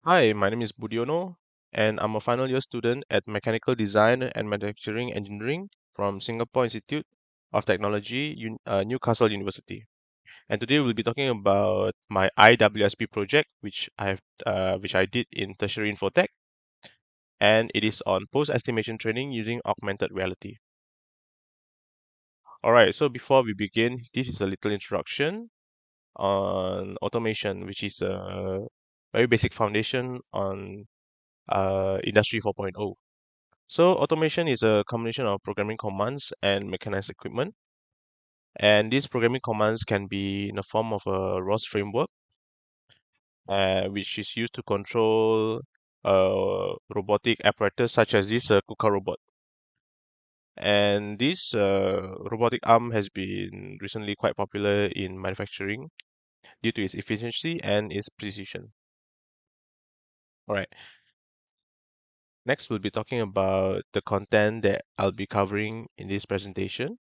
Hi, my name is Budiono, and I'm a final year student at Mechanical Design and Manufacturing Engineering from Singapore Institute of Technology, Newcastle University. And today we'll be talking about my IWSP project, which I did in Tertiary Infotech, and it is on post-estimation training using augmented reality. All right, so before we begin, this is a little introduction on automation, which is a very basic foundation on Industry 4.0. So automation is a combination of programming commands and mechanized equipment. And these programming commands can be in the form of a ROS framework, which is used to control robotic apparatus such as this KUKA robot. And this robotic arm has been recently quite popular in manufacturing due to its efficiency and its precision. All right. Next, we'll be talking about the content that I'll be covering in this presentation.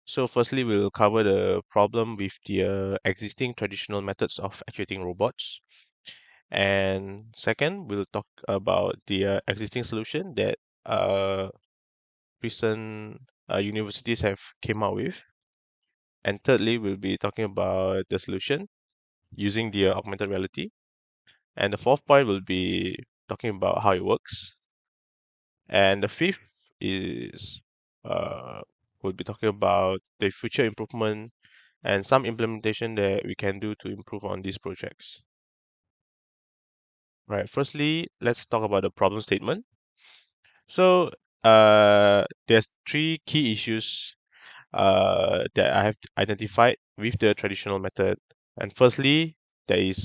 So firstly, we'll cover the problem with the existing traditional methods of actuating robots. And second, we'll talk about the existing solution that uh, recent universities have came out with. And thirdly, we'll be talking about the solution using the augmented reality. And the fourth point will be talking about how it works. And the fifth is uh, we'll be talking about the future improvement and some implementation that we can do to improve on these projects. Right. Firstly, let's talk about the problem statement. So, there's three key issues that I have identified with the traditional method. And firstly, it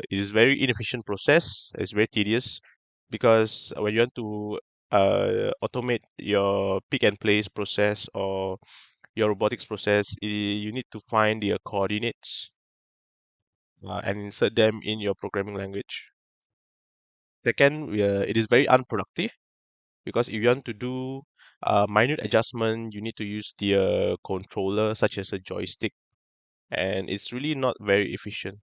is very inefficient process. It's very tedious because when you want to automate your pick and place process or your robotics process, you need to find the coordinates and insert them in your programming language. Second, it is very unproductive because if you want to do minute adjustment, you need to use the controller such as a joystick, and it's really not very efficient.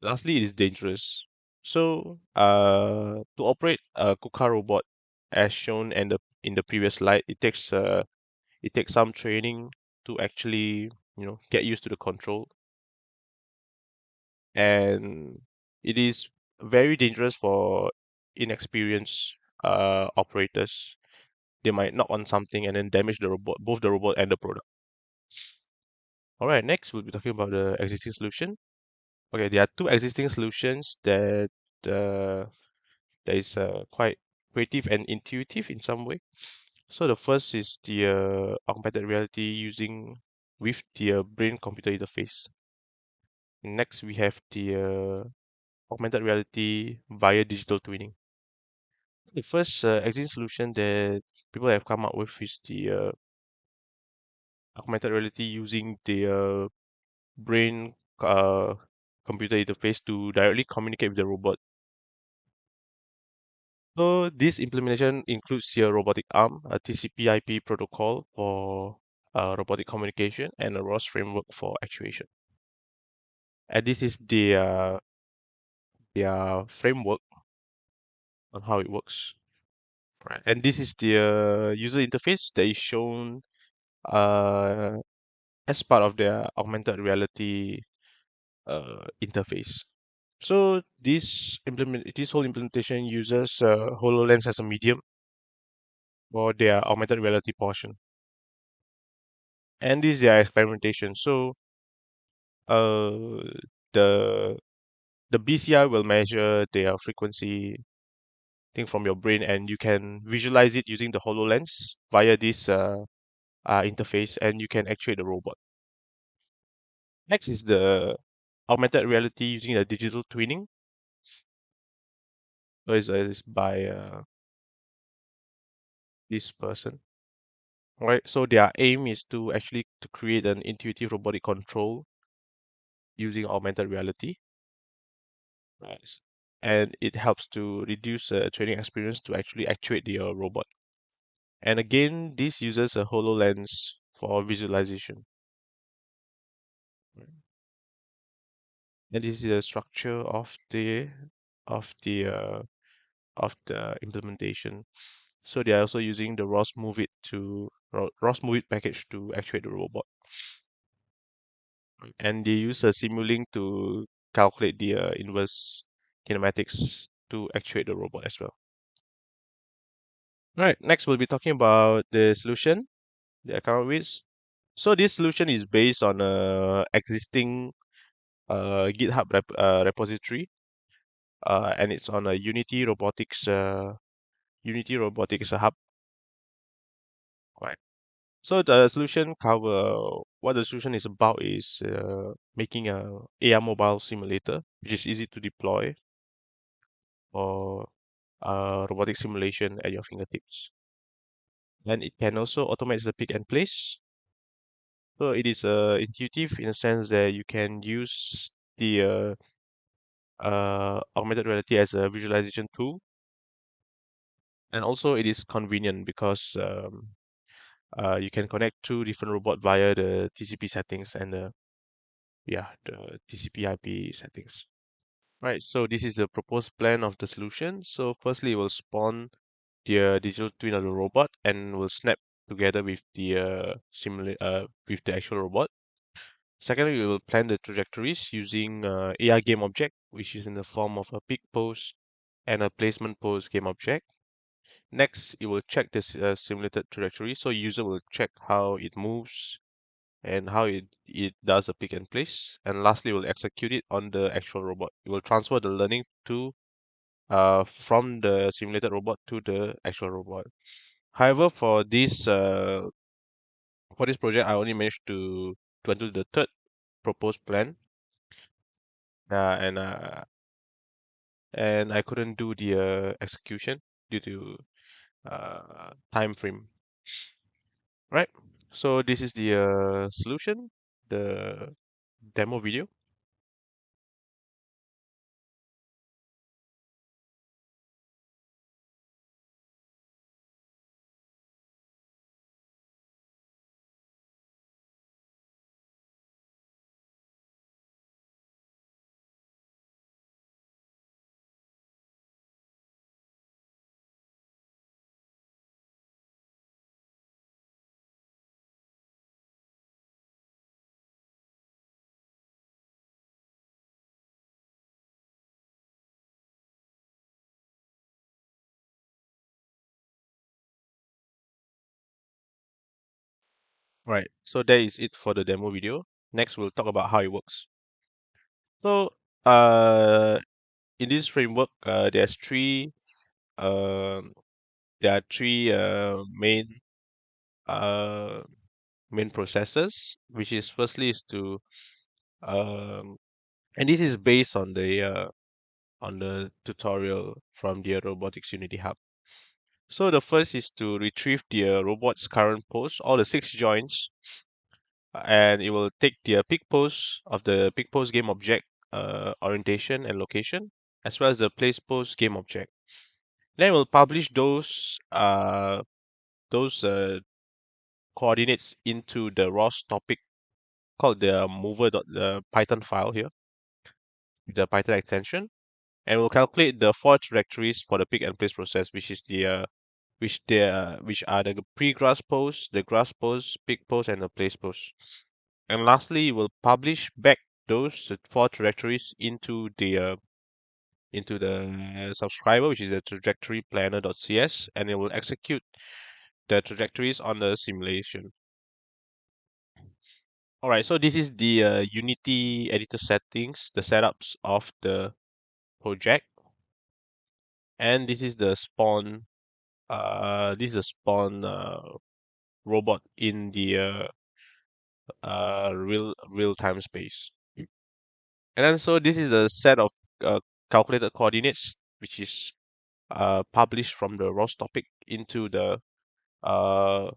Lastly, it is dangerous. So, to operate a KUKA robot, as shown in the previous slide, it takes some training to actually get used to the control, and it is very dangerous for inexperienced operators. They might knock on something and then damage the robot, both the robot and the product. All right, next we'll be talking about the existing solution. Okay, there are two existing solutions uh, that is quite creative and intuitive in some way. So the first is the augmented reality using with the brain-computer interface. Next, we have the augmented reality via digital twinning. The first existing solution that people have come up with is the augmented reality using the brain computer interface to directly communicate with the robot. So this implementation includes your robotic arm, a TCP/IP protocol for robotic communication, and a ROS framework for actuation. And this is their framework on how it works. Right. And this is the user interface that is shown uh, as part of their augmented reality interface. So this whole implementation uses HoloLens as a medium for their augmented reality portion, and this is their experimentation. So uh, the the BCI will measure their frequency thing from your brain, and you can visualize it using the HoloLens via this interface, and you can actuate the robot. Next is the augmented reality using the digital twinning. So it's by this person. Right, so their aim is to actually to create an intuitive robotic control using augmented reality. Right. And it helps to reduce training experience to actually actuate the robot. And again, this uses a HoloLens for visualization. Right. And this is the structure of the of the implementation. So they are also using the ROS Move It package to actuate the robot, and they use a Simulink to calculate the inverse kinematics to actuate the robot as well. All right, next we'll be talking about the solution they are come up with. So this solution is based on a existing GitHub repository, and it's on a Unity Robotics hub. Right. So the solution cover what the solution is about is making a AR mobile simulator, which is easy to deploy for robotic simulation at your fingertips. And it can also automate the pick and place. So it is intuitive in the sense that you can use the augmented reality as a visualization tool, and also it is convenient because you can connect two different robot via the TCP settings and the TCP IP settings. Right, so this is the proposed plan of the solution. So firstly, we'll spawn the digital twin of the robot and will snap together with the with the actual robot. Secondly, we will plan the trajectories using AR game object, which is in the form of a pick pose and a placement pose game object. Next, it will check this simulated trajectory. So user will check how it moves and how it does a pick and place. And lastly, we'll execute it on the actual robot. It will transfer the learning to from the simulated robot to the actual robot. However, for this project, I only managed to undo the third proposed plan, uh, and uh, and I couldn't do the execution due to time frame. Right. So this is the solution, the demo video. Right. So that is it for the demo video. Next, we'll talk about how it works. So, uh, in this framework, um, there are three uh, main processes, which is firstly is to um, and this is based on the tutorial from the Robotics Unity Hub. So the first is to retrieve the robot's current pose, all the 6 joints, and it will take the pick pose of the pick pose game object orientation and location, as well as the place pose game object. Then it will publish those coordinates into the ROS topic called the mover.python file here, the Python extension, and will calculate the 4 trajectories for the pick and place process, which is which are the pre-grass pose, the grass pose, pick pose, and the place pose. And lastly, we'll publish back those 4 trajectories into the subscriber, which is the trajectory planner.cs, and it will execute the trajectories on the simulation. All right, so this is the Unity editor settings, the setups of the project, and this is the spawn. This is a spawn robot in the real time space. And then so this is a set of calculated coordinates, which is published from the ROS topic into the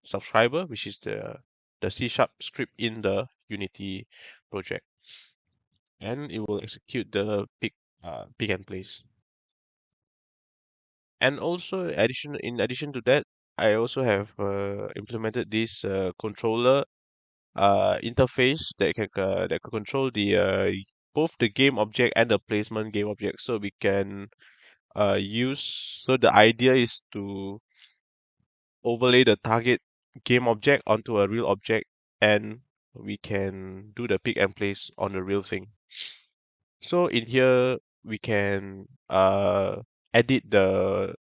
subscriber, which is the C# script in the Unity project, and it will execute the pick and place. And also, in addition to that, I also have implemented this controller interface that can control both the game object and the placement game object. So we can so the idea is to overlay the target game object onto a real object, and we can do the pick and place on the real thing. So in here we can edit the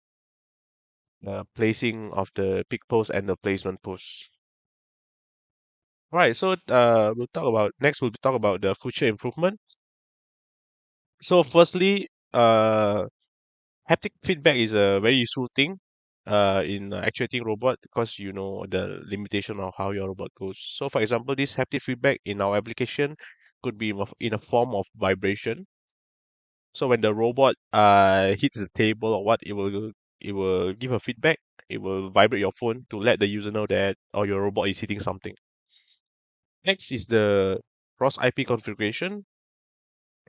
placing of the pick pose and the placement pose. Right, so we'll talk about the future improvement. So firstly, haptic feedback is a very useful thing in actuating robot because you know the limitation of how your robot goes. So for example, this haptic feedback in our application could be in a form of vibration. So when the robot hits the table or what, it will give a feedback. It will vibrate your phone to let the user know that your robot is hitting something. Next is the cross IP configuration.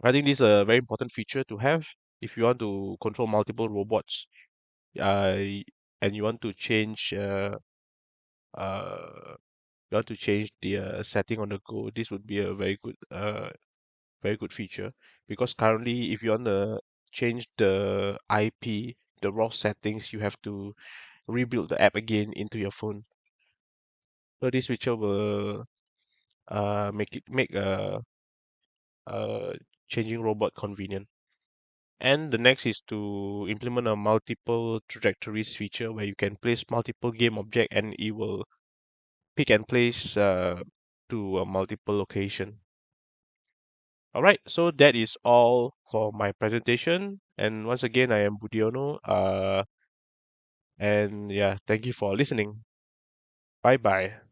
I think this is a very important feature to have if you want to control multiple robots. Uh, and uh, you want to change the setting on the go. This would be a very good feature because currently, if you want to change the IP, the raw settings, you have to rebuild the app again into your phone. So this feature will make changing robot convenient. And the next is to implement a multiple trajectories feature where you can place multiple game object and it will pick and place to a multiple location. All right, so that is all for my presentation. And once again, I am Budiono. And yeah, thank you for listening. Bye bye.